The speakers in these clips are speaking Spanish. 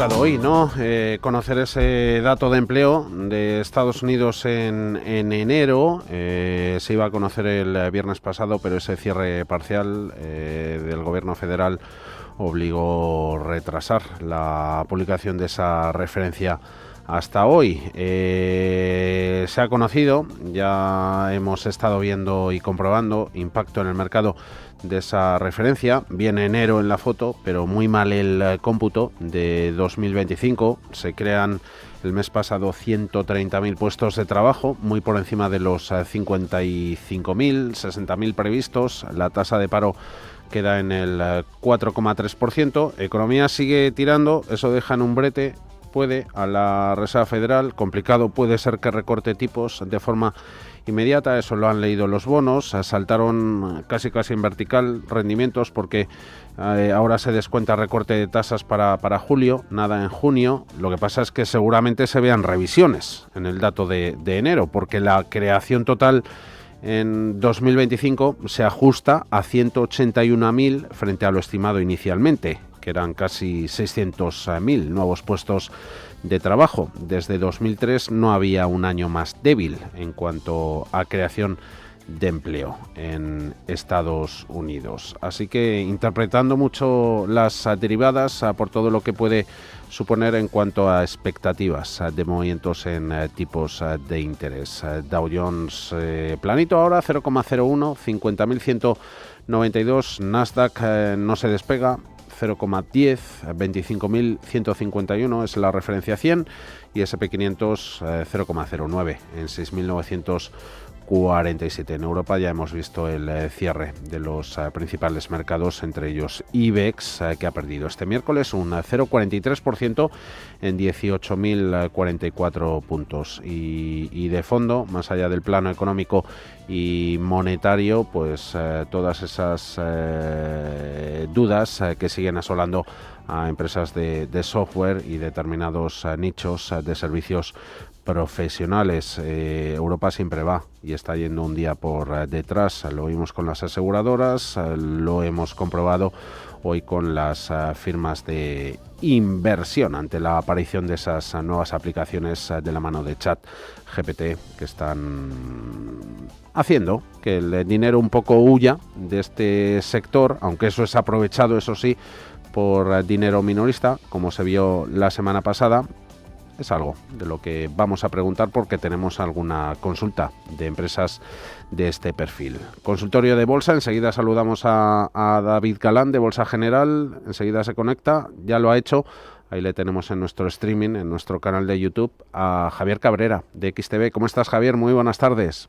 tocado hoy, ¿no? Conocer ese dato de empleo de Estados Unidos en enero. Se iba a conocer el viernes pasado, pero ese cierre parcial del gobierno federal obligó a retrasar la publicación de esa referencia hasta hoy. Se ha conocido, ya hemos estado viendo y comprobando impacto en el mercado de esa referencia. Viene enero en la foto, pero muy mal el cómputo de 2025. Se crean el mes pasado 130.000 puestos de trabajo, muy por encima de los 55.000, 60.000 previstos. La tasa de paro queda en el 4,3%. Economía sigue tirando, eso deja en un brete. Puede a la Reserva Federal, complicado puede ser que recorte tipos de forma inmediata, eso lo han leído los bonos, saltaron casi en vertical rendimientos porque ahora se descuenta recorte de tasas para julio, nada en junio. Lo que pasa es que seguramente se vean revisiones en el dato de enero, porque la creación total en 2025 se ajusta a 181.000 frente a lo estimado inicialmente, que eran casi 600.000 nuevos puestos de trabajo. Desde 2003 no había un año más débil en cuanto a creación de empleo en Estados Unidos. Así que interpretando mucho las derivadas por todo lo que puede suponer en cuanto a expectativas de movimientos en tipos de interés. Dow Jones planito ahora, 0,01, 50.192. Nasdaq no se despega, 0,10, 25.151 es la referencia 100, y S&P 500 0,09 en 6.947. En Europa ya hemos visto el cierre de los principales mercados, entre ellos IBEX, que ha perdido este miércoles un 0,43% en 18.044 puntos. Y de fondo, más allá del plano económico y monetario, pues todas esas dudas que siguen asolando a empresas de software y determinados nichos de servicios profesionales. Europa siempre va y está yendo un día por detrás. Lo vimos con las aseguradoras, lo hemos comprobado hoy con las firmas de inversión ante la aparición de esas nuevas aplicaciones de la mano de ChatGPT, que están haciendo que el dinero un poco huya de este sector, aunque eso es aprovechado, eso sí, por dinero minorista, como se vio la semana pasada. Es algo de lo que vamos a preguntar porque tenemos alguna consulta de empresas de este perfil. Consultorio de bolsa, enseguida saludamos a David Galán de Bolsa General, enseguida se conecta, ya lo ha hecho, ahí le tenemos en nuestro streaming, en nuestro canal de YouTube, a Javier Cabrera de XTB. ¿Cómo estás, Javier? Muy buenas tardes.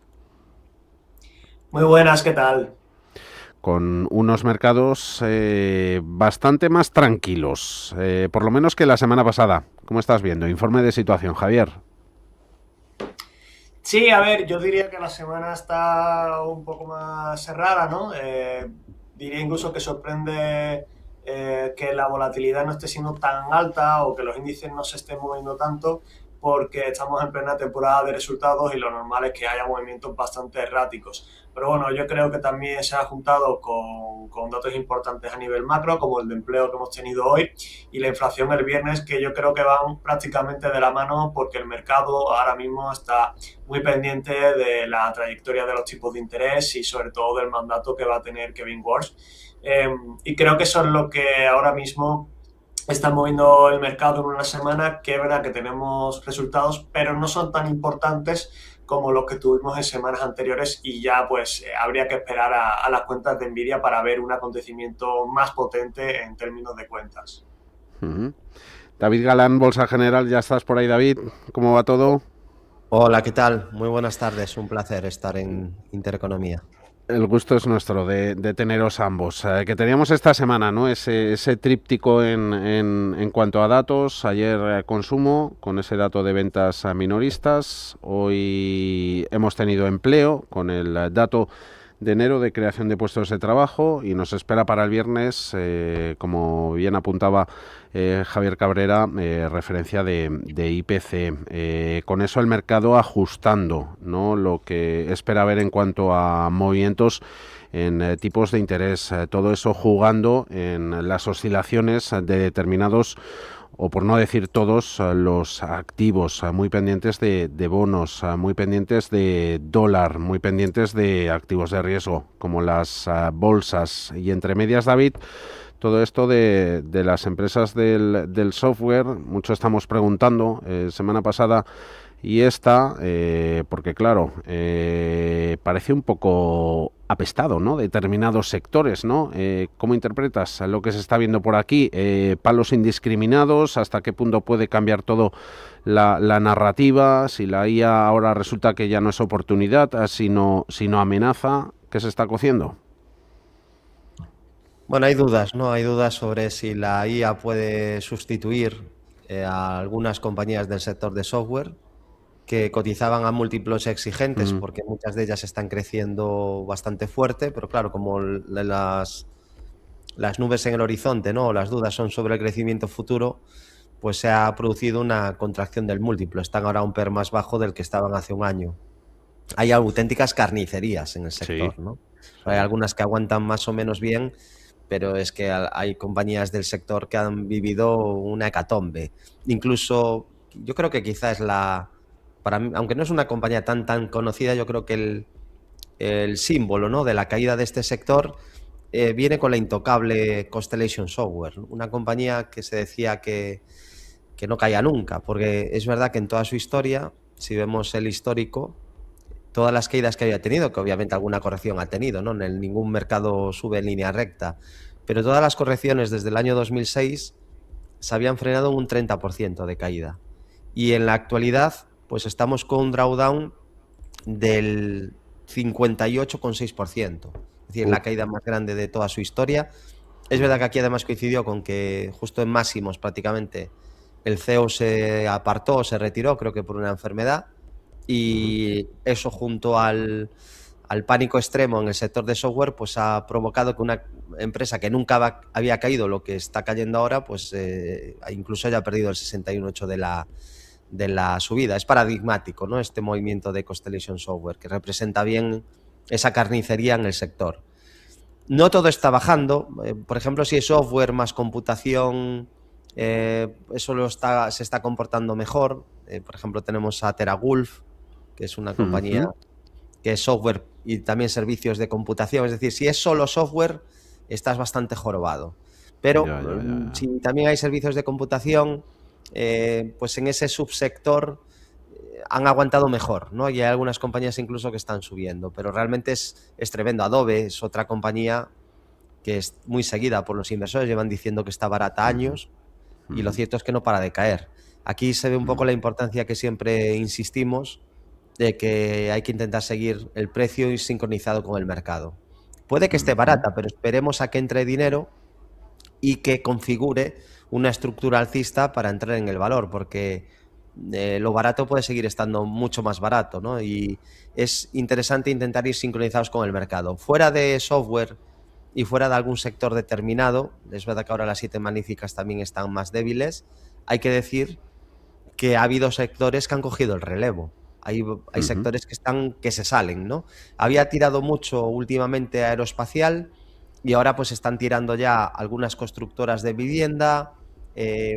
Muy buenas, ¿qué tal? Con unos mercados bastante más tranquilos, por lo menos que la semana pasada. ¿Cómo estás viendo? Informe de situación, Javier. Sí, a ver, yo diría que la semana está un poco más cerrada, ¿no? Diría incluso que sorprende que la volatilidad no esté siendo tan alta o que los índices no se estén moviendo tanto, porque estamos en plena temporada de resultados y lo normal es que haya movimientos bastante erráticos. Pero bueno, yo creo que también se ha juntado con datos importantes a nivel macro, como el de empleo que hemos tenido hoy, y la inflación el viernes, que yo creo que van prácticamente de la mano, porque el mercado ahora mismo está muy pendiente de la trayectoria de los tipos de interés y sobre todo del mandato que va a tener Kevin Warsh. Y creo que eso es lo que ahora mismo está moviendo el mercado en una semana, que es verdad que tenemos resultados, pero no son tan importantes como los que tuvimos en semanas anteriores, y ya pues habría que esperar a las cuentas de Nvidia para ver un acontecimiento más potente en términos de cuentas. Uh-huh. David Galán, Bolsa General, ya estás por ahí, David. ¿Cómo va todo? Hola, ¿qué tal? Muy buenas tardes, un placer estar en Intereconomía. El gusto es nuestro de teneros ambos. Que teníamos esta semana, ¿no? Ese tríptico en cuanto a datos. Ayer consumo, con ese dato de ventas minoristas. Hoy hemos tenido empleo, con el dato de enero de creación de puestos de trabajo, y nos espera para el viernes, como bien apuntaba Javier Cabrera, referencia de IPC. Con eso el mercado ajustando, ¿no?, lo que espera ver en cuanto a movimientos en tipos de interés, todo eso jugando en las oscilaciones de determinados o por no decir todos, los activos muy pendientes de bonos, muy pendientes de dólar, muy pendientes de activos de riesgo, como las bolsas. Y entre medias, David, todo esto de las empresas del software, mucho estamos preguntando, semana pasada y esta, porque claro, parece un poco apestado, ¿no? Determinados sectores, ¿no? ¿Cómo interpretas lo que se está viendo por aquí? Palos indiscriminados, ¿hasta qué punto puede cambiar todo la narrativa? Si la IA ahora resulta que ya no es oportunidad, sino amenaza, ¿qué se está cociendo? Bueno, hay dudas, ¿no? Hay dudas sobre si la IA puede sustituir a algunas compañías del sector de software que cotizaban a múltiplos exigentes, porque muchas de ellas están creciendo bastante fuerte, pero claro, como las nubes en el horizonte, ¿no? Las dudas son sobre el crecimiento futuro, pues se ha producido una contracción del múltiplo. Están ahora a un PER más bajo del que estaban hace un año. Hay auténticas carnicerías en el sector, Sí. ¿no? Hay algunas que aguantan más o menos bien, pero es que hay compañías del sector que han vivido una hecatombe. Incluso, yo creo que quizás para mí, aunque no es una compañía tan conocida, yo creo que el símbolo, ¿no?, de la caída de este sector viene con la intocable Constellation Software, ¿no? Una compañía que se decía que no caía nunca, porque es verdad que en toda su historia, si vemos el histórico, todas las caídas que había tenido, que obviamente alguna corrección ha tenido, ¿no? Ningún mercado sube en línea recta, pero todas las correcciones desde el año 2006 se habían frenado en un 30% de caída. Y en la actualidad, pues estamos con un drawdown del 58,6%. Es decir, la caída más grande de toda su historia. Es verdad que aquí además coincidió con que justo en máximos prácticamente el CEO se apartó, se retiró, creo que por una enfermedad, y eso junto al pánico extremo en el sector de software, pues ha provocado que una empresa que nunca había caído lo que está cayendo ahora, pues incluso haya perdido el 61,8% de la subida. Es paradigmático, ¿no?, este movimiento de Constellation Software, que representa bien esa carnicería en el sector. No todo está bajando. Por ejemplo, si es software más computación, eso se está comportando mejor. Por ejemplo, tenemos a TeraWulf, que es una compañía que es software y también servicios de computación. Es decir, si es solo software, estás bastante jorobado. Pero si también hay servicios de computación, pues en ese subsector han aguantado mejor, ¿no? Y hay algunas compañías incluso que están subiendo, pero realmente es tremendo. Adobe es otra compañía que es muy seguida por los inversores, llevan diciendo que está barata años, y lo cierto es que no para de caer. Aquí se ve un poco la importancia que siempre insistimos de que hay que intentar seguir el precio sincronizado con el mercado. Puede que esté barata, pero esperemos a que entre dinero y que configure una estructura alcista para entrar en el valor, porque lo barato puede seguir estando mucho más barato, ¿no? Y es interesante intentar ir sincronizados con el mercado. Fuera de software y fuera de algún sector determinado, es verdad que ahora las 7 magníficas también están más débiles, hay que decir que ha habido sectores que han cogido el relevo. Hay sectores que se salen, ¿no? Había tirado mucho últimamente aeroespacial y ahora pues están tirando ya algunas constructoras de vivienda,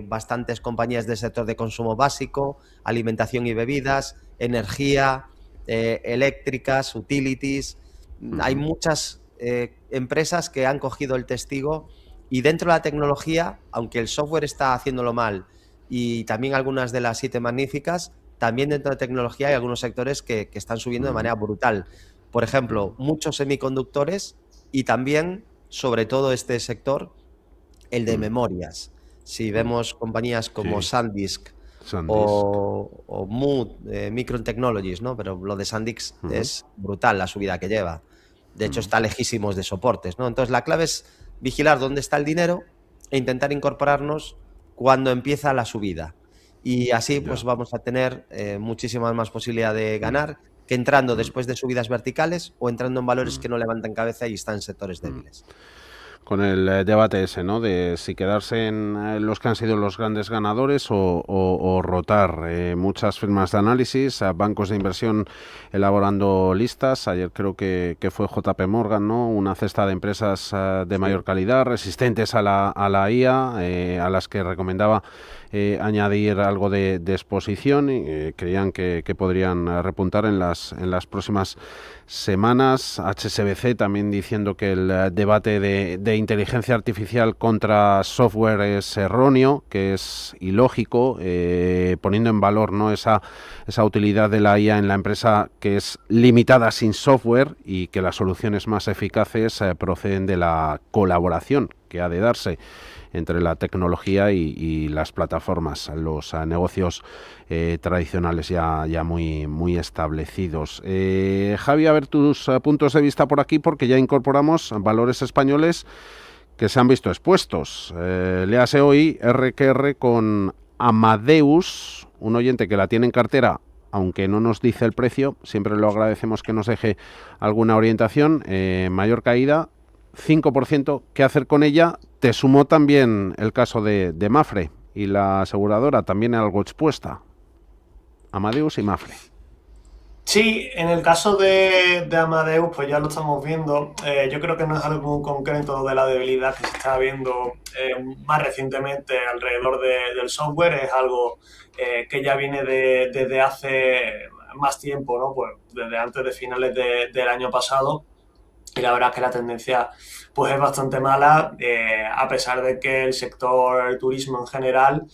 bastantes compañías del sector de consumo básico, alimentación y bebidas, energía, eléctricas, utilities. Hay muchas empresas que han cogido el testigo, y dentro de la tecnología, aunque el software está haciéndolo mal y también algunas de las 7 magníficas, también dentro de tecnología hay algunos sectores que están subiendo de manera brutal. Por ejemplo, muchos semiconductores y también, sobre todo este sector, el de memorias. Si vemos compañías como SanDisk o Mood, Micron Technologies, ¿no? Pero lo de SanDisk es brutal la subida que lleva. De hecho, está lejísimos de soportes, ¿no? Entonces, la clave es vigilar dónde está el dinero e intentar incorporarnos cuando empieza la subida. Y así pues vamos a tener muchísimas más posibilidad de ganar que entrando después de subidas verticales o entrando en valores que no levantan cabeza y están en sectores débiles. con el debate ese, ¿no? De si quedarse en los que han sido los grandes ganadores o rotar. Muchas firmas de análisis, bancos de inversión elaborando listas. Ayer creo que fue JP Morgan, ¿no? Una cesta de empresas de mayor calidad, resistentes a la IA, a las que recomendaba añadir algo de exposición y creían que podrían repuntar en las próximas semanas. HSBC también diciendo que el debate de inteligencia artificial contra software es erróneo, que es ilógico, poniendo en valor, ¿no?, esa utilidad de la IA en la empresa, que es limitada sin software, y que las soluciones más eficaces proceden de la colaboración que ha de darse entre la tecnología y las plataformas, los negocios tradicionales ya muy establecidos. Javi, a ver tus puntos de vista por aquí, porque ya incorporamos valores españoles que se han visto expuestos. Léase hoy R&R con Amadeus, un oyente que la tiene en cartera, aunque no nos dice el precio, siempre lo agradecemos que nos deje alguna orientación. Mayor caída, 5%, ¿qué hacer con ella? Te sumó también el caso de Mapfre y la aseguradora, también algo expuesta. Amadeus y Mapfre. Sí, en el caso de Amadeus, pues ya lo estamos viendo. Yo creo que no es algo concreto de la debilidad que se está viendo más recientemente alrededor del software. Es algo que ya viene desde hace más tiempo, ¿no? Pues desde antes de finales del año pasado. Y la verdad es que la tendencia pues es bastante mala, a pesar de que el sector turismo en general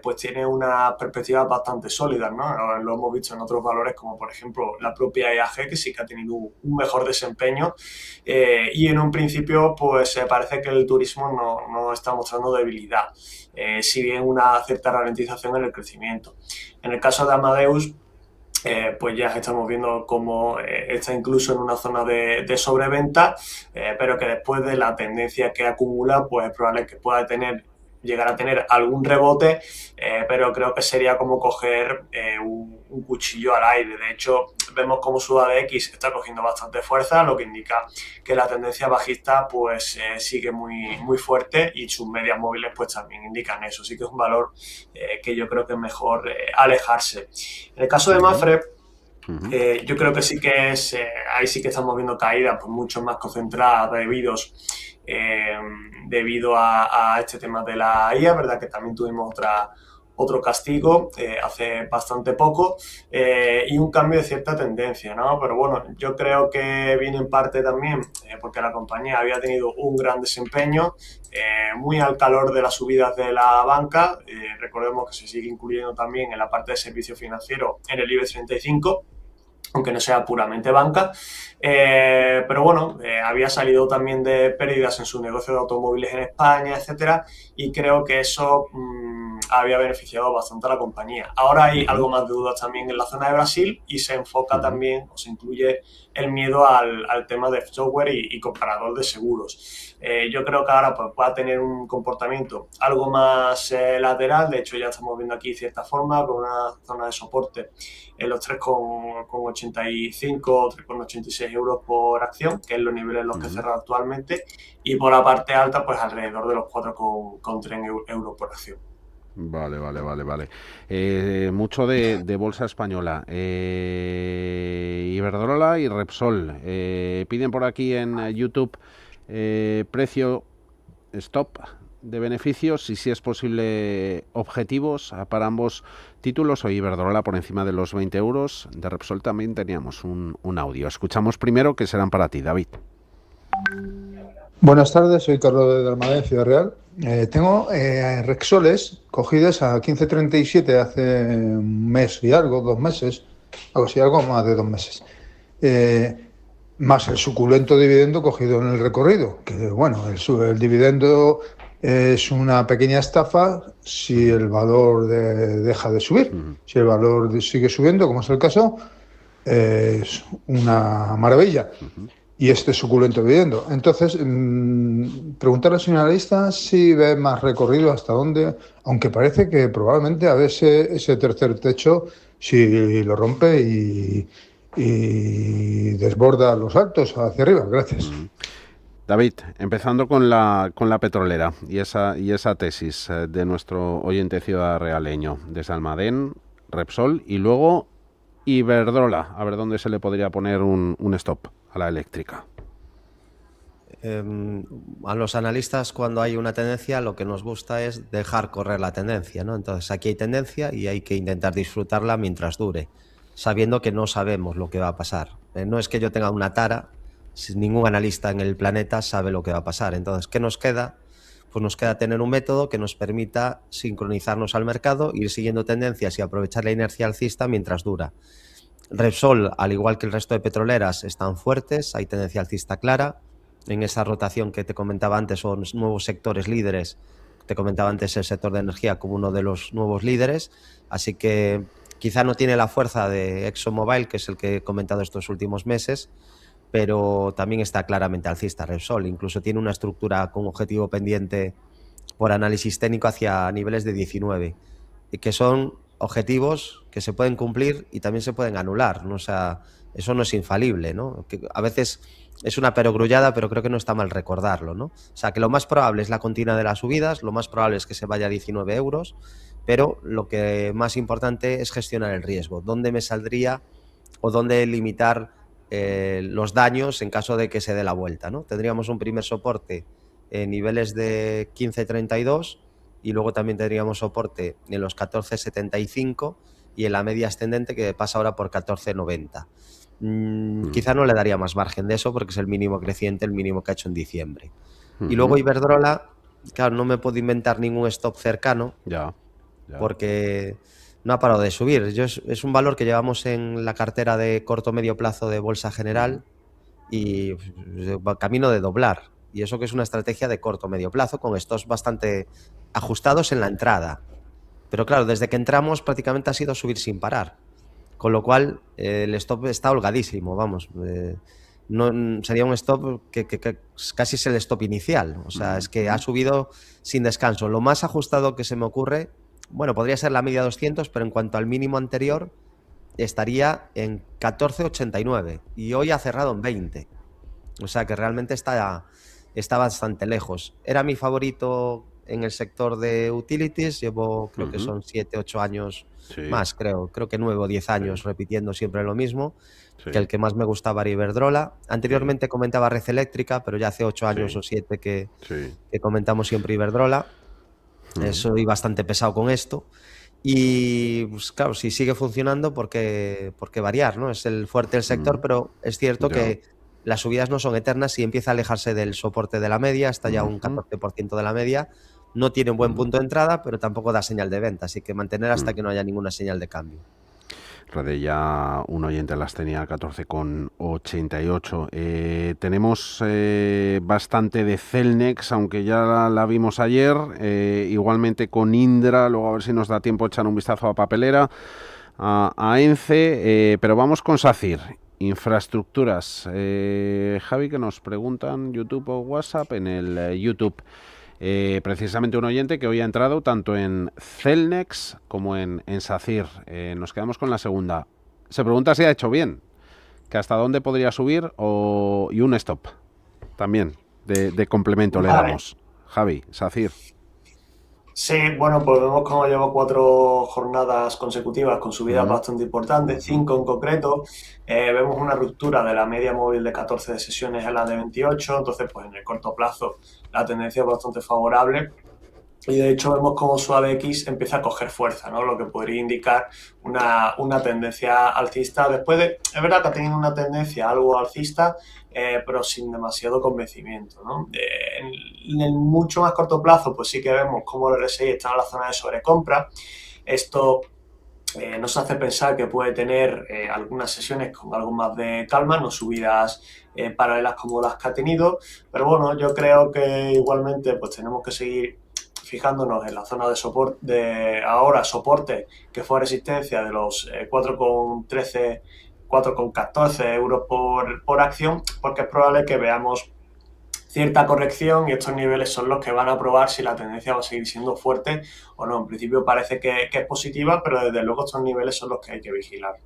pues tiene unas perspectivas bastante sólidas, ¿no? Lo hemos visto en otros valores, como por ejemplo la propia IAG, que sí que ha tenido un mejor desempeño, y en un principio pues parece que el turismo no está mostrando debilidad, si bien una cierta ralentización en el crecimiento. En el caso de Amadeus, pues ya estamos viendo cómo está incluso en una zona de sobreventa, pero que después de la tendencia que acumula, pues es probable que pueda llegar a tener algún rebote, pero creo que sería como coger un cuchillo al aire. De hecho, vemos como su ADX está cogiendo bastante fuerza, lo que indica que la tendencia bajista pues sigue muy fuerte, y sus medias móviles pues también indican eso. Así que es un valor que yo creo que es mejor alejarse. En el caso de Mapfre, yo creo que sí que es, ahí sí que estamos viendo caídas pues mucho más concentradas debido a este tema de la IA, ¿verdad? Que también tuvimos otro castigo hace bastante poco, y un cambio de cierta tendencia, ¿no? Pero bueno, yo creo que viene en parte también porque la compañía había tenido un gran desempeño, muy al calor de las subidas de la banca. Recordemos que se sigue incluyendo también en la parte de servicio financiero en el IBEX 35, aunque no sea puramente banca, pero bueno, había salido también de pérdidas en su negocio de automóviles en España, etcétera, y creo que eso había beneficiado bastante a la compañía. Ahora hay algo más de dudas también en la zona de Brasil, y se enfoca también, o se incluye el miedo al tema de software y comparador de seguros. Yo creo que ahora pues, va a tener un comportamiento algo más lateral. De hecho, ya estamos viendo aquí cierta forma con una zona de soporte en los 3,85 o 3,86 euros por acción, que es los niveles en los que cerra actualmente, y por la parte alta pues alrededor de los 4,3 euros por acción. Vale. Mucho de bolsa española. Iberdrola y Repsol. Piden por aquí en YouTube precio stop de beneficios y, si es posible, objetivos para ambos títulos. Hoy Iberdrola por encima de los 20 euros. De Repsol también teníamos un audio. Escuchamos primero, que serán para ti, David. Buenas tardes, soy Carlos de Almadén, Ciudad Real. Tengo Repsoles cogidas a 15,37 hace un mes y algo, 2 meses, algo más de 2 meses. Más el suculento dividendo cogido en el recorrido, que bueno, el dividendo es una pequeña estafa si el valor deja de subir. Si el valor sigue subiendo, como es el caso, es una maravilla. Y este suculento dividendo. Entonces, preguntarle al señor analista si ve más recorrido, hasta dónde, aunque parece que probablemente a veces ese tercer techo, si lo rompe y desborda los altos hacia arriba. Gracias. David, empezando con la petrolera y esa tesis de nuestro oyente ciudadrealeño, desde Almadén, Repsol y luego Iberdrola, a ver dónde se le podría poner un stop a la eléctrica. A los analistas, cuando hay una tendencia, lo que nos gusta es dejar correr la tendencia, ¿no? Entonces aquí hay tendencia y hay que intentar disfrutarla mientras dure, sabiendo que no sabemos lo que va a pasar. No es que yo tenga una tara, ningún analista en el planeta sabe lo que va a pasar. Entonces, ¿qué nos queda? Pues nos queda tener un método que nos permita sincronizarnos al mercado, ir siguiendo tendencias y aprovechar la inercia alcista mientras dura. Repsol, al igual que el resto de petroleras, están fuertes, hay tendencia alcista clara. En esa rotación que te comentaba antes, son nuevos sectores líderes. Te comentaba antes el sector de energía como uno de los nuevos líderes, así que quizá no tiene la fuerza de ExxonMobil, que es el que he comentado estos últimos meses, pero también está claramente alcista Repsol. Incluso tiene una estructura con objetivo pendiente por análisis técnico hacia niveles de 19, y que son objetivos que se pueden cumplir y también se pueden anular, ¿no? O sea, eso no es infalible, ¿no? Que a veces es una perogrullada, pero creo que no está mal recordarlo, ¿no? O sea, que lo más probable es la continua de las subidas, lo más probable es que se vaya a 19 euros, pero lo que más importante es gestionar el riesgo. ¿Dónde me saldría o dónde limitar los daños en caso de que se dé la vuelta, ¿no? Tendríamos un primer soporte en niveles de 15.32 y luego también tendríamos soporte en los 14.75 y en la media ascendente que pasa ahora por 14.90. Quizá no le daría más margen de eso porque es el mínimo creciente, el mínimo que ha hecho en diciembre. Y luego Iberdrola, claro, no me puedo inventar ningún stop cercano porque no ha parado de subir. Es un valor que llevamos en la cartera de corto medio plazo de Bolsa General y camino de doblar. Y eso que es una estrategia de corto medio plazo con stops bastante ajustados en la entrada. Pero claro, desde que entramos prácticamente ha sido subir sin parar. Con lo cual el stop está holgadísimo, vamos. No, sería un stop que casi es el stop inicial. O sea, es que ha subido sin descanso. Lo más ajustado que se me ocurre, bueno, podría ser la media 200, pero en cuanto al mínimo anterior estaría en 14.89 y hoy ha cerrado en 20. O sea que realmente está bastante lejos. Era mi favorito en el sector de utilities, llevo creo que son 7, 8 años más, creo que 9 o 10 años repitiendo siempre lo mismo, que el que más me gustaba era Iberdrola. Anteriormente comentaba Red Eléctrica, pero ya hace 8 años o 7 que comentamos siempre Iberdrola. Soy bastante pesado con esto. Y pues claro, si sigue funcionando, ¿por qué variar, ¿no? Es el fuerte del sector, pero es cierto que las subidas no son eternas y empieza a alejarse del soporte de la media, está ya un 14% de la media. No tiene un buen punto de entrada, pero tampoco da señal de venta, así que mantener hasta que no haya ninguna señal de cambio. Ya un oyente las tenía a 14,88. Tenemos bastante de Celnex, aunque ya la vimos ayer, igualmente con Indra, luego a ver si nos da tiempo echar un vistazo a papelera, a ENCE, pero vamos con SACIR. Infraestructuras. Javi, que nos preguntan YouTube o WhatsApp. En el YouTube, precisamente un oyente que hoy ha entrado tanto en Celnex como en SACIR. Nos quedamos con la segunda. Se pregunta si ha hecho bien, que hasta dónde podría subir y un stop también de complemento le damos. Javi, SACIR. Sí, bueno, pues vemos cómo lleva 4 jornadas consecutivas con subidas bastante importantes, 5 en concreto. Vemos una ruptura de la media móvil de 14 de sesiones en la de 28, entonces pues en el corto plazo la tendencia es bastante favorable. Y de hecho vemos cómo Suave X empieza a coger fuerza, ¿no? Lo que podría indicar una tendencia alcista. Es verdad que ha tenido una tendencia algo alcista, pero sin demasiado convencimiento, ¿no? En el mucho más corto plazo, pues sí que vemos cómo el RSI está en la zona de sobrecompra. Esto nos hace pensar que puede tener algunas sesiones con algo más de calma, no subidas paralelas como las que ha tenido. Pero bueno, yo creo que igualmente pues tenemos que seguir fijándonos en la zona de soporte, soporte que fue resistencia de los 4,13, 4,14 euros por acción, porque es probable que veamos cierta corrección y estos niveles son los que van a probar si la tendencia va a seguir siendo fuerte o no. En principio parece que es positiva, pero desde luego estos niveles son los que hay que vigilar.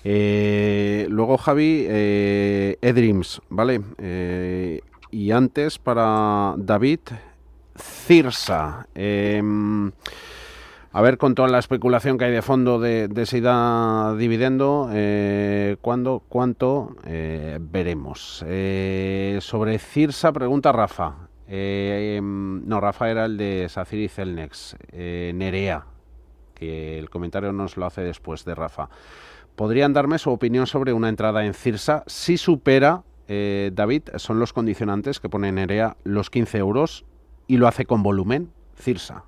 Luego, Javi, eDreams, ¿vale? Y antes, para David, Cirsa. A ver, con toda la especulación que hay de fondo de si da dividendo, ¿cuándo, cuánto? Veremos. Sobre Cirsa, pregunta Rafa. No, Rafa era el de SACIR y Celnex. Nerea, que el comentario nos lo hace después de Rafa. ¿Podrían darme su opinión sobre una entrada en Cirsa si supera, David, son los condicionantes que pone Nerea, los 15 euros y lo hace con volumen? Cirsa.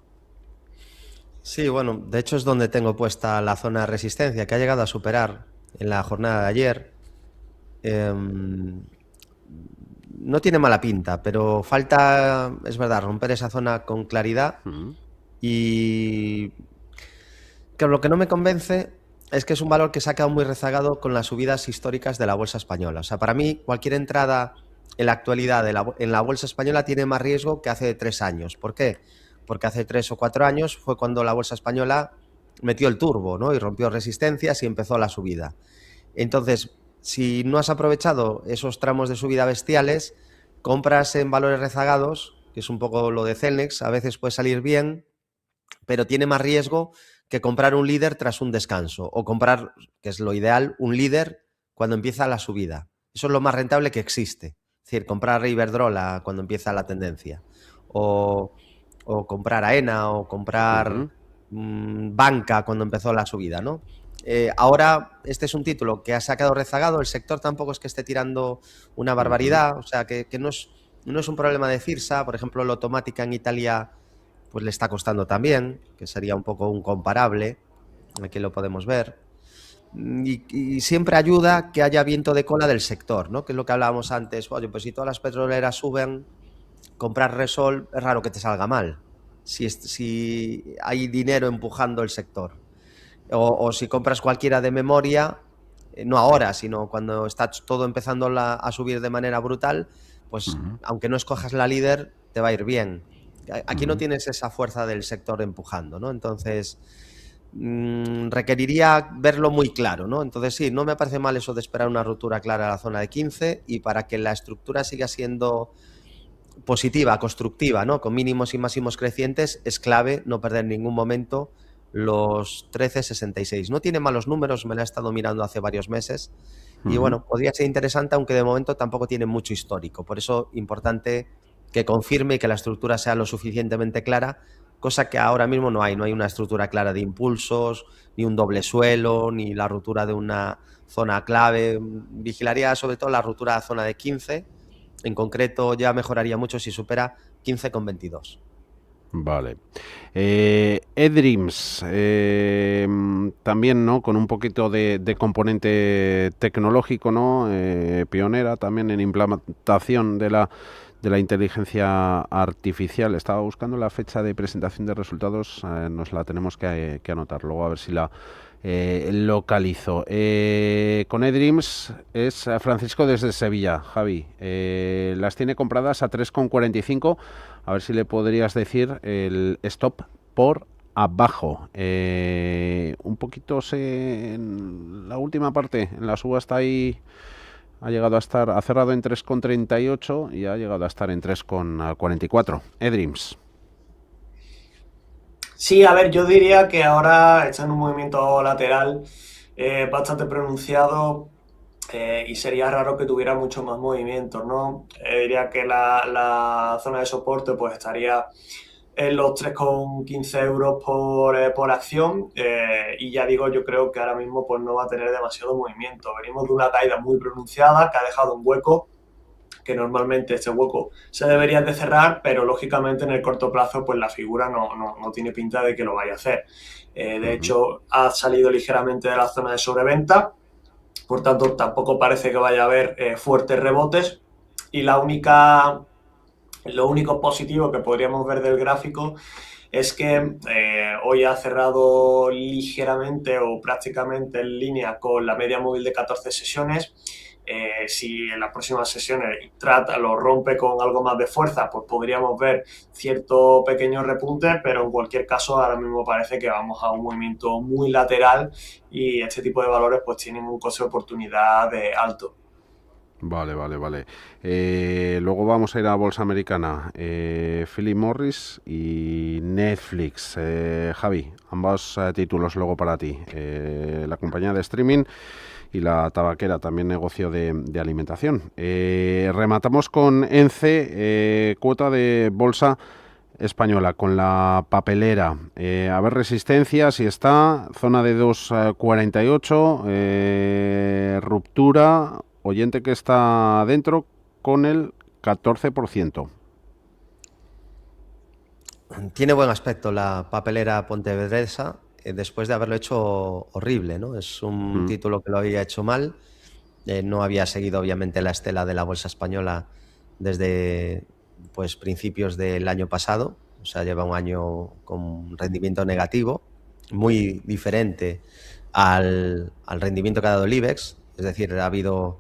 Sí, bueno, de hecho es donde tengo puesta la zona de resistencia, que ha llegado a superar en la jornada de ayer. No tiene mala pinta, pero falta, es verdad, romper esa zona con claridad. Y claro, lo que no me convence es que es un valor que se ha quedado muy rezagado con las subidas históricas de la bolsa española. O sea, para mí, cualquier entrada en la actualidad en la bolsa española tiene más riesgo que hace 3 años. ¿Por qué? Porque hace 3 o 4 años fue cuando la bolsa española metió el turbo, ¿no? Y rompió resistencias y empezó la subida. Entonces, si no has aprovechado esos tramos de subida bestiales, compras en valores rezagados, que es un poco lo de Celnex, a veces puede salir bien, pero tiene más riesgo que comprar un líder tras un descanso, o comprar, que es lo ideal, un líder cuando empieza la subida. Eso es lo más rentable que existe. Es decir, comprar Iberdrola cuando empieza la tendencia, o comprar AENA, o comprar Banca cuando empezó la subida, ¿no? Ahora este es un título que se ha quedado rezagado, el sector tampoco es que esté tirando una barbaridad, o sea que no es un problema de Cirsa. Por ejemplo, la automática en Italia pues le está costando también, que sería un poco un comparable, aquí lo podemos ver. Y siempre ayuda que haya viento de cola del sector, ¿no? Que es lo que hablábamos antes. Oye, pues si todas las petroleras suben, comprar Repsol es raro que te salga mal, si hay dinero empujando el sector. O si compras cualquiera de memoria, no ahora, sino cuando está todo empezando a subir de manera brutal, pues aunque no escojas la líder, te va a ir bien. Aquí no tienes esa fuerza del sector empujando, ¿no? Entonces, requeriría verlo muy claro, ¿no? Entonces sí, no me parece mal eso de esperar una ruptura clara a la zona de 15, y para que la estructura siga siendo positiva, constructiva, ¿no? Con mínimos y máximos crecientes, es clave no perder en ningún momento los 13,66. No tiene malos números, me la he estado mirando hace varios meses y bueno, podría ser interesante, aunque de momento tampoco tiene mucho histórico. Por eso, importante que confirme y que la estructura sea lo suficientemente clara, cosa que ahora mismo no hay una estructura clara de impulsos, ni un doble suelo, ni la ruptura de una zona clave. Vigilaría sobre todo la ruptura de la zona de 15, en concreto ya mejoraría mucho si supera 15,22. Vale. eDreams, también, ¿no? Con un poquito de componente tecnológico, ¿no? Pionera también en implantación de la inteligencia artificial. Estaba buscando la fecha de presentación de resultados, nos la tenemos que anotar luego a ver si la localizo. Con eDreams es Francisco desde Sevilla. Javi, las tiene compradas a 3,45. A ver si le podrías decir el stop por abajo. Un poquito en la última parte, en la suba está ahí, ha cerrado en 3,38 y ha llegado a estar en 3,44. eDreams. Sí, a ver, yo diría que ahora está en un movimiento lateral bastante pronunciado, y sería raro que tuviera mucho más movimiento, ¿no? Diría que la zona de soporte pues estaría en los 3,15 euros por acción, y ya digo, yo creo que ahora mismo pues no va a tener demasiado movimiento. Venimos de una caída muy pronunciada que ha dejado un hueco, que normalmente este hueco se debería de cerrar, pero lógicamente en el corto plazo pues la figura no tiene pinta de que lo vaya a hacer. De hecho, ha salido ligeramente de la zona de sobreventa, por tanto tampoco parece que vaya a haber fuertes rebotes, y lo único positivo que podríamos ver del gráfico es que hoy ha cerrado ligeramente o prácticamente en línea con la media móvil de 14 sesiones, si en las próximas sesiones lo rompe con algo más de fuerza, pues podríamos ver cierto pequeño repunte, pero en cualquier caso ahora mismo parece que vamos a un movimiento muy lateral y este tipo de valores pues tienen un coste de oportunidad alto. Vale. Luego vamos a ir a bolsa americana. Philip Morris y Netflix. Javi, ambos títulos luego para ti. La compañía de streaming y la tabaquera, también negocio de alimentación. Rematamos con ENCE, cuota de bolsa española, con la papelera. A ver, resistencia, si está, zona de 2,48, ruptura, oyente que está dentro con el 14%. Tiene buen aspecto la papelera pontevedresa, después de haberlo hecho horrible, ¿no? Es un título que lo había hecho mal, no había seguido obviamente la estela de la bolsa española desde pues principios del año pasado, o sea, lleva un año con rendimiento negativo, muy diferente al rendimiento que ha dado el IBEX, es decir, ha habido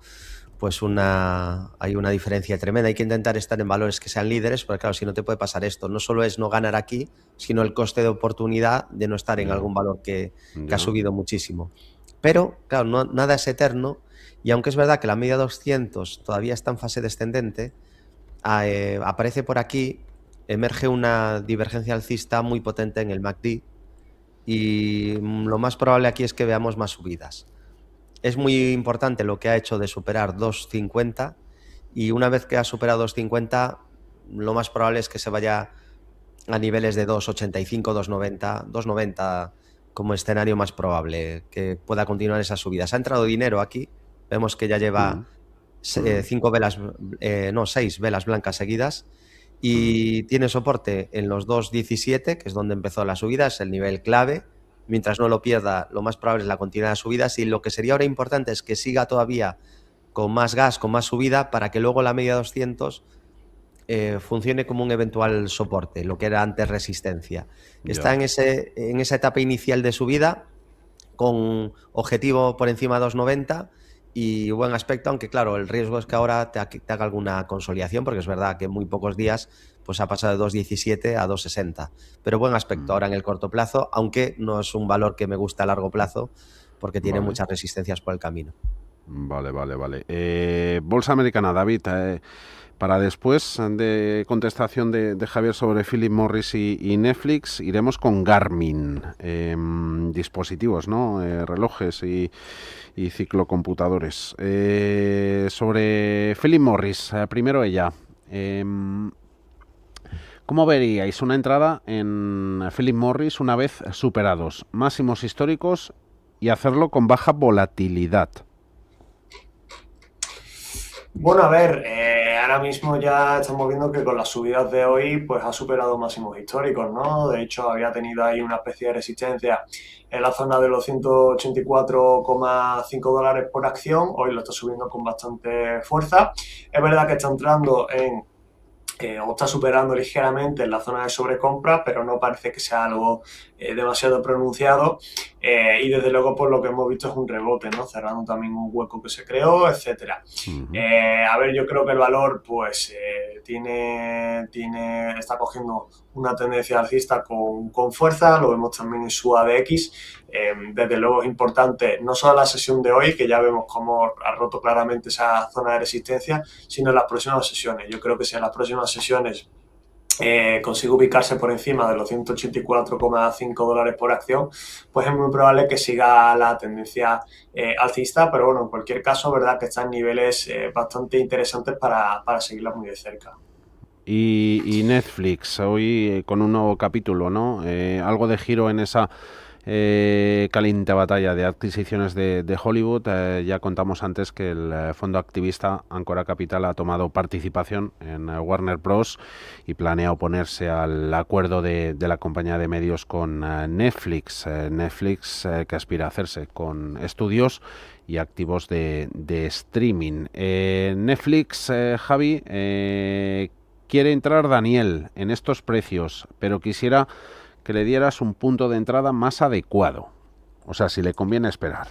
pues hay una diferencia tremenda. Hay que intentar estar en valores que sean líderes, porque claro, si no te puede pasar esto. No solo es no ganar aquí, sino el coste de oportunidad de no estar en algún valor que ha subido muchísimo. Pero, claro, nada es eterno, y aunque es verdad que la media 200 todavía está en fase descendente, aparece por aquí, emerge una divergencia alcista muy potente en el MACD, y lo más probable aquí es que veamos más subidas. Es muy importante lo que ha hecho de superar 2,50, y una vez que ha superado 2,50, lo más probable es que se vaya a niveles de 2,85, 2,90 como escenario más probable, que pueda continuar esas subidas. Ha entrado dinero aquí, vemos que ya lleva 6 velas blancas seguidas, y tiene soporte en los 2,17, que es donde empezó la subida, es el nivel clave. Mientras no lo pierda, lo más probable es la continuidad de subidas, y lo que sería ahora importante es que siga todavía con más gas, con más subida, para que luego la media 200 funcione como un eventual soporte, lo que era antes resistencia. Está en esa etapa inicial de subida, con objetivo por encima de 2,90 y buen aspecto, aunque claro, el riesgo es que ahora te haga alguna consolidación, porque es verdad que en muy pocos días pues ha pasado de 2,17 a 2,60, pero buen aspecto ahora en el corto plazo, aunque no es un valor que me gusta a largo plazo, porque tiene muchas resistencias por el camino. Vale. Bolsa americana, David, para después de contestación de Javier sobre Philip Morris y Netflix, iremos con Garmin, dispositivos, ¿no? Relojes y ciclocomputadores. Sobre Philip Morris, primero ella. ¿Cómo veríais una entrada en Philip Morris una vez superados máximos históricos y hacerlo con baja volatilidad? Bueno, a ver, ahora mismo ya estamos viendo que con las subidas de hoy pues ha superado máximos históricos, ¿no? De hecho, había tenido ahí una especie de resistencia en la zona de los 184,5 dólares por acción. Hoy lo está subiendo con bastante fuerza. Es verdad que está entrando o está superando ligeramente en la zona de sobrecompra, pero no parece que sea algo demasiado pronunciado, y desde luego por lo que hemos visto es un rebote, ¿no? Cerrando también un hueco que se creó, etcétera. A ver, yo creo que el valor pues está cogiendo una tendencia alcista con fuerza, lo vemos también en su ADX. Desde luego es importante no solo la sesión de hoy, que ya vemos cómo ha roto claramente esa zona de resistencia, sino en las próximas sesiones. Yo creo que si en las próximas sesiones consigue ubicarse por encima de los 184,5 dólares por acción, pues es muy probable que siga la tendencia alcista, pero bueno, en cualquier caso, verdad que está en niveles bastante interesantes para seguirla muy de cerca. Y Netflix, hoy con un nuevo capítulo, ¿no? Algo de giro en esa caliente batalla de adquisiciones de Hollywood. Ya contamos antes que el fondo activista Ancora Capital ha tomado participación en Warner Bros. Y planea oponerse al acuerdo de la compañía de medios con Netflix. Netflix que aspira a hacerse con estudios y activos de streaming. Netflix, Javi, quiere entrar Daniel en estos precios, pero quisiera que le dieras un punto de entrada más adecuado. O sea, si le conviene esperar.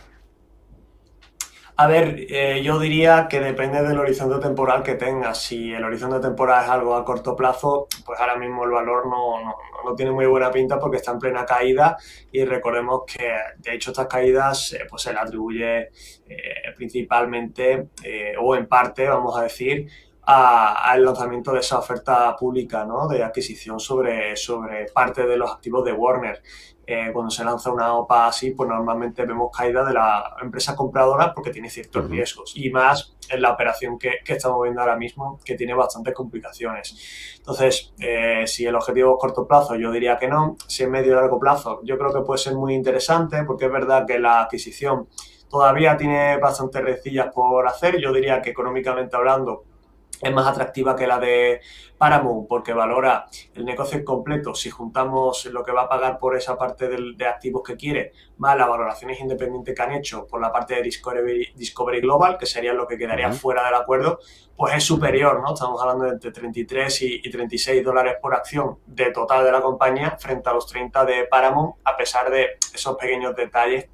A ver, yo diría que depende del horizonte temporal que tengas. Si el horizonte temporal es algo a corto plazo, pues ahora mismo el valor no tiene muy buena pinta porque está en plena caída y recordemos que de hecho estas caídas pues se le atribuye principalmente o en parte, vamos a decir, al lanzamiento de esa oferta pública, ¿no?, de adquisición sobre parte de los activos de Warner. Cuando se lanza una OPA así, pues normalmente vemos caída de la empresa compradora porque tiene ciertos riesgos, y más en la operación que estamos viendo ahora mismo, que tiene bastantes complicaciones. Entonces, si el objetivo es corto plazo, yo diría que no. Si es medio y largo plazo, yo creo que puede ser muy interesante, porque es verdad que la adquisición todavía tiene bastantes rencillas por hacer. Yo diría que económicamente hablando es más atractiva que la de Paramount porque valora el negocio completo. Si juntamos lo que va a pagar por esa parte de activos que quiere, más las valoraciones independientes que han hecho por la parte de Discovery Global, que sería lo que quedaría fuera del acuerdo, pues es superior, ¿no? Estamos hablando de entre 33 y $36 por acción de total de la compañía frente a los 30 de Paramount, a pesar de esos pequeños detalles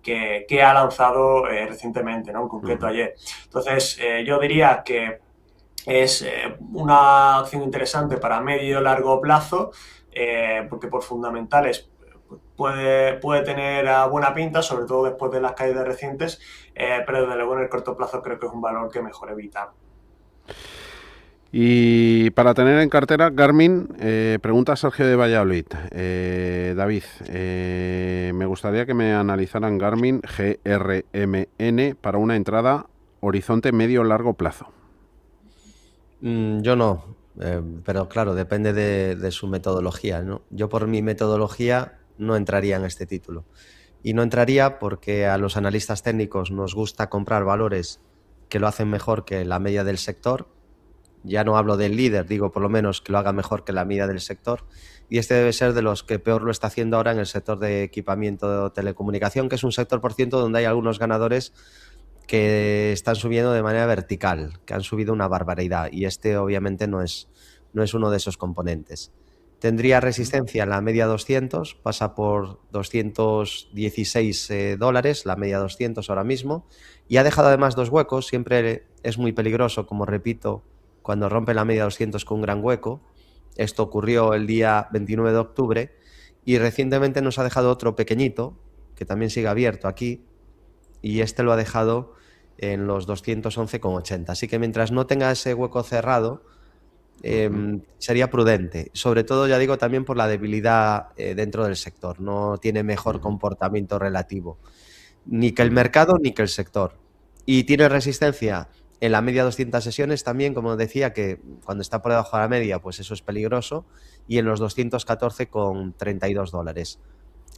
que ha lanzado recientemente, ¿no?, en concreto ayer. Entonces, yo diría que es una acción interesante para medio y largo plazo, porque por fundamentales puede tener buena pinta, sobre todo después de las caídas recientes, pero desde luego en el corto plazo creo que es un valor que mejor evitar. Y para tener en cartera, Garmin, pregunta Sergio de Valladolid. David, me gustaría que me analizaran Garmin GRMN para una entrada horizonte medio-largo plazo. Yo no, pero claro, depende de su metodología, ¿no? Yo por mi metodología no entraría en este título. Y no entraría porque a los analistas técnicos nos gusta comprar valores que lo hacen mejor que la media del sector. Ya no hablo del líder, digo por lo menos que lo haga mejor que la media del sector. Y este debe ser de los que peor lo está haciendo ahora en el sector de equipamiento de telecomunicación, que es un sector, por ciento, donde hay algunos ganadores que están subiendo de manera vertical, que han subido una barbaridad, y este obviamente no es uno de esos componentes. Tendría resistencia en la media 200, pasa por $216, la media 200 ahora mismo, y ha dejado además dos huecos. Siempre es muy peligroso, como repito, cuando rompe la media 200 con un gran hueco. Esto ocurrió el día 29 de octubre y recientemente nos ha dejado otro pequeñito, que también sigue abierto aquí, y este lo ha dejado en los 211,80. Así que mientras no tenga ese hueco cerrado, sería prudente. Sobre todo, ya digo, también por la debilidad dentro del sector. No tiene mejor comportamiento relativo, ni que el mercado ni que el sector. Y tiene resistencia en la media 200 sesiones también, como decía, que cuando está por debajo de la media, pues eso es peligroso, y en los 214,32.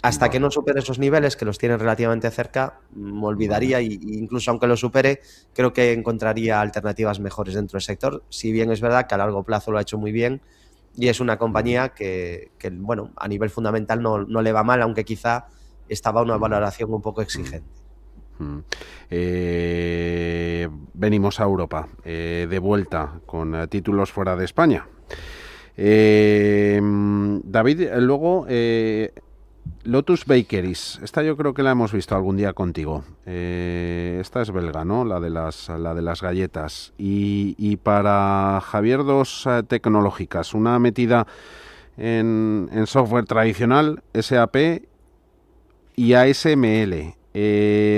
Hasta que no supere esos niveles, que los tiene relativamente cerca, me olvidaría, y incluso aunque lo supere, creo que encontraría alternativas mejores dentro del sector, si bien es verdad que a largo plazo lo ha hecho muy bien y es una compañía que bueno, a nivel fundamental no le va mal, aunque quizá estaba una valoración un poco exigente. Venimos a Europa, de vuelta, con títulos fuera de España. David, luego... Lotus Bakeries, esta yo creo que la hemos visto algún día contigo. Esta es belga, ¿no? La de las galletas. Y para Javier, dos tecnológicas, una metida en software tradicional, SAP y ASML.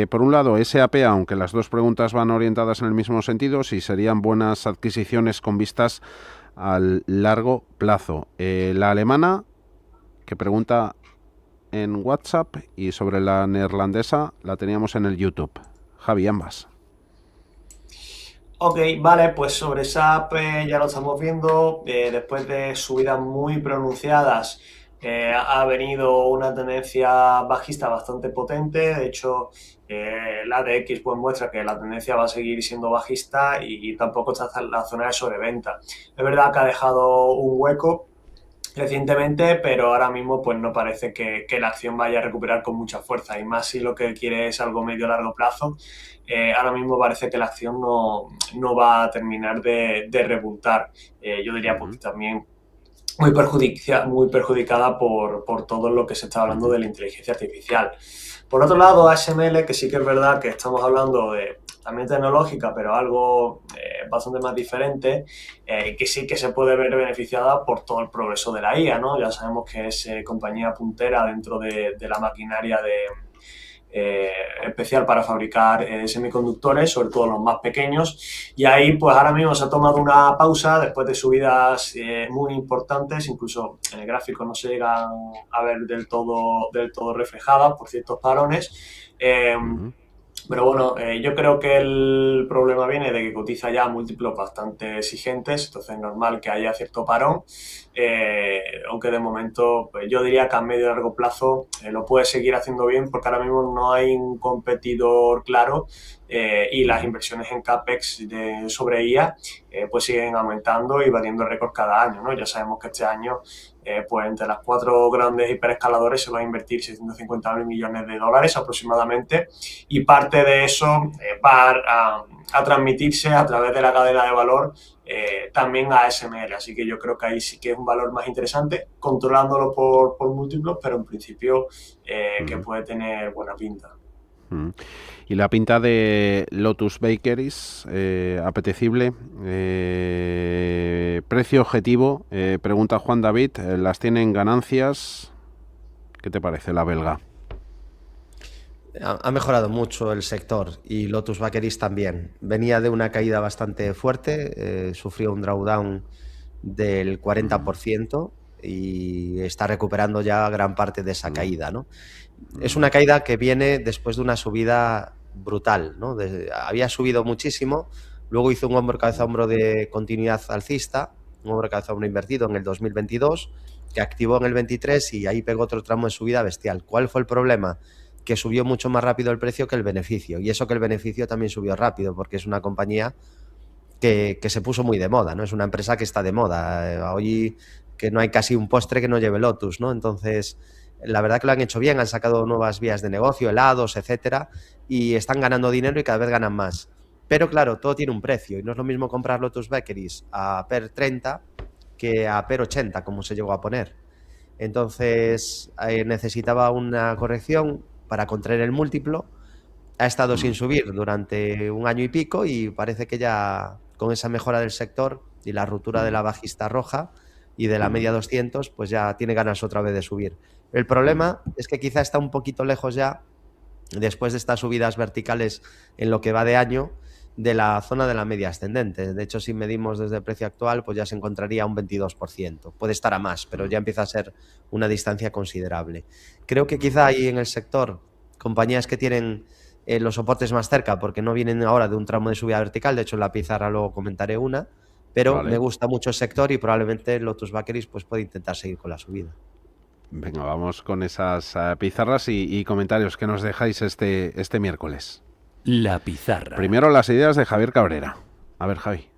Por un lado, SAP, aunque las dos preguntas van orientadas en el mismo sentido, si serían buenas adquisiciones con vistas al largo plazo. La alemana, que pregunta en WhatsApp, y sobre la neerlandesa la teníamos en el YouTube. Javi, ambas. Ok, vale, pues sobre SAP ya lo estamos viendo. Después de subidas muy pronunciadas, ha venido una tendencia bajista bastante potente. De hecho, la de X pues muestra que la tendencia va a seguir siendo bajista y tampoco está en la zona de sobreventa. Es verdad que ha dejado un hueco recientemente, pero ahora mismo pues no parece que la acción vaya a recuperar con mucha fuerza, y más si lo que quiere es algo medio largo plazo. Ahora mismo parece que la acción no va a terminar de repuntar. Yo diría porque también muy perjudicada por todo lo que se está hablando de la inteligencia artificial. Por otro lado, ASML, que sí que es verdad que estamos hablando de también tecnológica, pero algo bastante más diferente, que sí que se puede ver beneficiada por todo el progreso de la IA, ¿no? Ya sabemos que es compañía puntera dentro de la maquinaria especial para fabricar semiconductores, sobre todo los más pequeños, y ahí pues ahora mismo se ha tomado una pausa después de subidas muy importantes, incluso en el gráfico no se llegan a ver del todo reflejadas por ciertos parones. Pero bueno, yo creo que el problema viene de que cotiza ya a múltiplos bastante exigentes, entonces es normal que haya cierto parón, aunque de momento pues yo diría que a medio y largo plazo lo puede seguir haciendo bien porque ahora mismo no hay un competidor claro y las inversiones en CAPEX sobre IA pues siguen aumentando y batiendo récords cada año, ¿no? Ya sabemos que este año pues entre las 4 grandes hiperescaladores se va a invertir 650.000 millones de dólares aproximadamente, y parte de eso va a transmitirse a través de la cadena de valor también a ASML, así que yo creo que ahí sí que es un valor más interesante, controlándolo por múltiplos, pero en principio que puede tener buena pinta. Y la pinta de Lotus Bakeries, apetecible, precio objetivo, pregunta Juan David, ¿las tienen ganancias? ¿Qué te parece la belga? Ha mejorado mucho el sector y Lotus Bakeries también. Venía de una caída bastante fuerte, sufrió un drawdown del 40% y está recuperando ya gran parte de esa caída, ¿no? Es una caída que viene después de una subida brutal, ¿no? Había subido muchísimo, luego hizo un hombro cabeza a hombro de continuidad alcista, un hombro cabeza a hombro invertido en el 2022, que activó en el 23 y ahí pegó otro tramo de subida bestial. ¿Cuál fue el problema? Que subió mucho más rápido el precio que el beneficio, y eso que el beneficio también subió rápido, porque es una compañía que se puso muy de moda, ¿no? Es una empresa que está de moda. Hoy que no hay casi un postre que no lleve Lotus, ¿no? Entonces, la verdad que lo han hecho bien, han sacado nuevas vías de negocio, helados, etcétera, y están ganando dinero y cada vez ganan más. Pero claro, todo tiene un precio y no es lo mismo comprar Lotus Bakeries a PER 30 que a PER 80, como se llegó a poner. Entonces, necesitaba una corrección para contraer el múltiplo. Ha estado sin subir durante un año y pico y parece que ya con esa mejora del sector y la ruptura de la bajista roja y de la media 200, pues ya tiene ganas otra vez de subir. El problema es que quizá está un poquito lejos ya, después de estas subidas verticales en lo que va de año, de la zona de la media ascendente. De hecho, si medimos desde el precio actual, pues ya se encontraría un 22%. Puede estar a más, pero ya empieza a ser una distancia considerable. Creo que quizá hay en el sector compañías que tienen los soportes más cerca, porque no vienen ahora de un tramo de subida vertical. De hecho, en la pizarra luego comentaré una, pero me gusta mucho el sector y probablemente Lotus Bakeries pues puede intentar seguir con la subida. Venga, vamos con esas pizarras y comentarios que nos dejáis este miércoles. La pizarra. Primero las ideas de Javier Cabrera. A ver, Javi.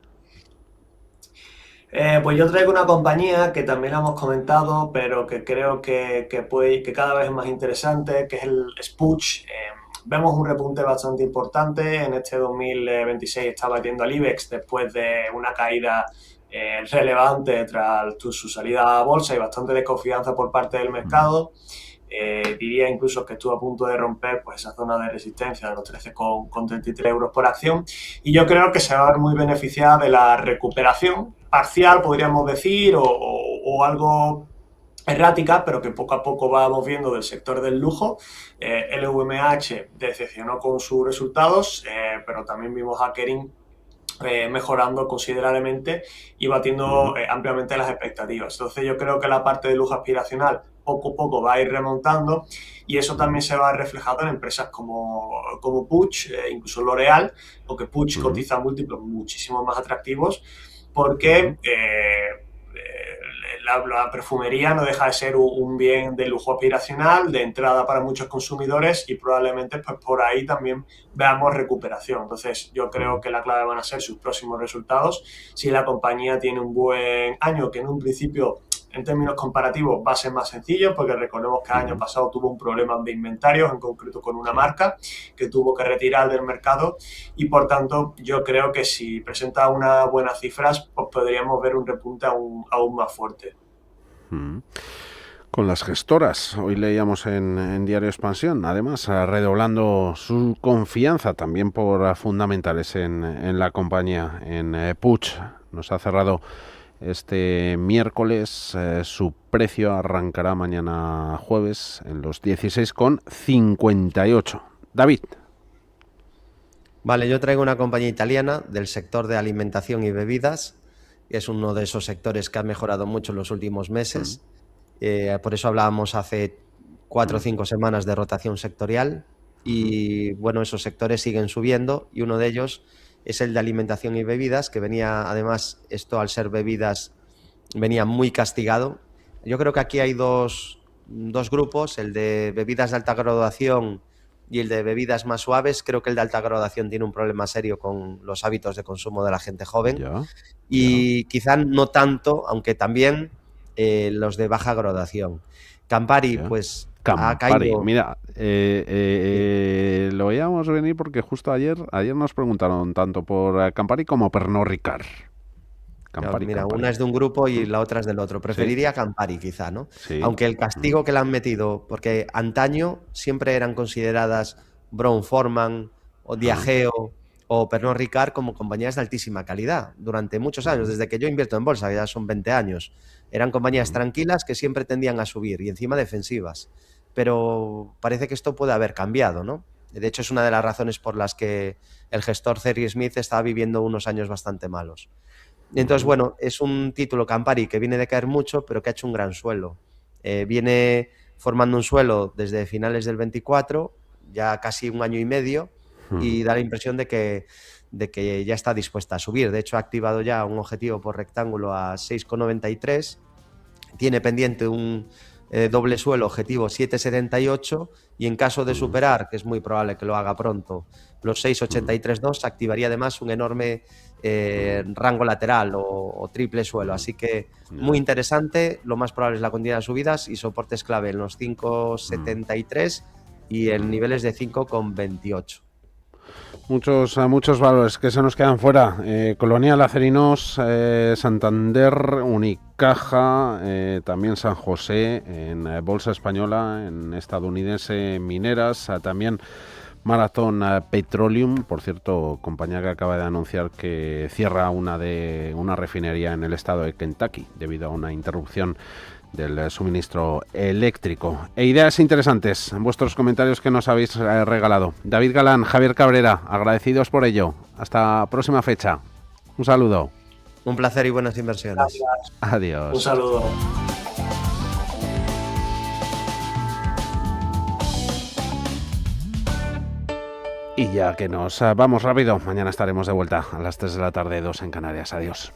Pues yo traigo una compañía que también la hemos comentado, pero que creo que cada vez es más interesante, que es el Spooch. Vemos un repunte bastante importante. En este 2026 está batiendo al IBEX después de una caída relevante tras su salida a bolsa y bastante desconfianza por parte del mercado. Diría incluso que estuvo a punto de romper pues esa zona de resistencia de los 13,33 euros por acción, y yo creo que se va a ver muy beneficiada de la recuperación parcial, podríamos decir, o algo errática, pero que poco a poco vamos viendo del sector del lujo. LVMH decepcionó con sus resultados, pero también vimos a Kering mejorando considerablemente y batiendo ampliamente las expectativas. Entonces yo creo que la parte de lujo aspiracional poco a poco va a ir remontando, y eso también se va a reflejado en empresas como Puig, incluso L'Oréal, aunque Puig cotiza múltiplos muchísimo más atractivos, porque la perfumería no deja de ser un bien de lujo aspiracional, de entrada para muchos consumidores, y probablemente pues por ahí también veamos recuperación. Entonces yo creo que la clave van a ser sus próximos resultados. Si la compañía tiene un buen año, que en un principio en términos comparativos va a ser más sencillo, porque recordemos que el año pasado tuvo un problema de inventarios, en concreto con una marca que tuvo que retirar del mercado, y por tanto yo creo que si presenta unas buenas cifras pues podríamos ver un repunte aún más fuerte. con las gestoras. Hoy leíamos en Diario Expansión, además, redoblando su confianza también por fundamentales en la compañía. En Puig nos ha cerrado este miércoles, su precio arrancará mañana jueves en los 16,58. David. Vale, yo traigo una compañía italiana del sector de alimentación y bebidas, que es uno de esos sectores que ha mejorado mucho en los últimos meses. Por eso hablábamos hace 4 o 5 semanas de rotación sectorial y bueno, esos sectores siguen subiendo y uno de ellos es el de alimentación y bebidas, que venía, además, esto al ser bebidas, venía muy castigado. Yo creo que aquí hay dos grupos, el de bebidas de alta graduación y el de bebidas más suaves. Creo que el de alta graduación tiene un problema serio con los hábitos de consumo de la gente joven. Y quizá no tanto, aunque también los de baja graduación. Campari, pues ha caído. Mira, lo veíamos venir porque justo ayer nos preguntaron tanto por Campari como Pernod Ricard. Campari. Una es de un grupo y la otra es del otro. Preferiría Campari, quizá, ¿no? Sí. Aunque el castigo que le han metido, porque antaño siempre eran consideradas Brown-Forman o Diageo o Pernod Ricard como compañías de altísima calidad durante muchos años, desde que yo invierto en bolsa, que ya son 20 años. Eran compañías tranquilas que siempre tendían a subir y encima defensivas. Pero parece que esto puede haber cambiado, ¿no? De hecho, es una de las razones por las que el gestor Thierry Smith está viviendo unos años bastante malos. Entonces, bueno, es un título Campari que viene de caer mucho, pero que ha hecho un gran suelo. Viene formando un suelo desde finales del 24, ya casi un año y medio, y da la impresión de que ya está dispuesta a subir. De hecho, ha activado ya un objetivo por rectángulo a 6,93, tiene pendiente un doble suelo objetivo 7,78 y en caso de superar, que es muy probable que lo haga pronto, los 6,83,2, activaría además un enorme rango lateral o triple suelo. Así que muy interesante. Lo más probable es la continuidad de subidas y soportes clave en los 5,73 y en niveles de 5,28. Muchos valores que se nos quedan fuera. Colonial, Acerinos, Santander, Unicaja, también San José, en Bolsa Española, en estadounidense Mineras, también Marathon Petroleum, por cierto, compañía que acaba de anunciar que cierra una refinería en el estado de Kentucky debido a una interrupción del suministro eléctrico. E ideas interesantes en vuestros comentarios que nos habéis regalado. David Galán, Javier Cabrera, agradecidos por ello. Hasta próxima fecha. Un saludo. Un placer y buenas inversiones. Gracias. Adiós. Un saludo. Y ya que nos vamos rápido, mañana estaremos de vuelta a las 3 de la tarde, 2 en Canarias. Adiós.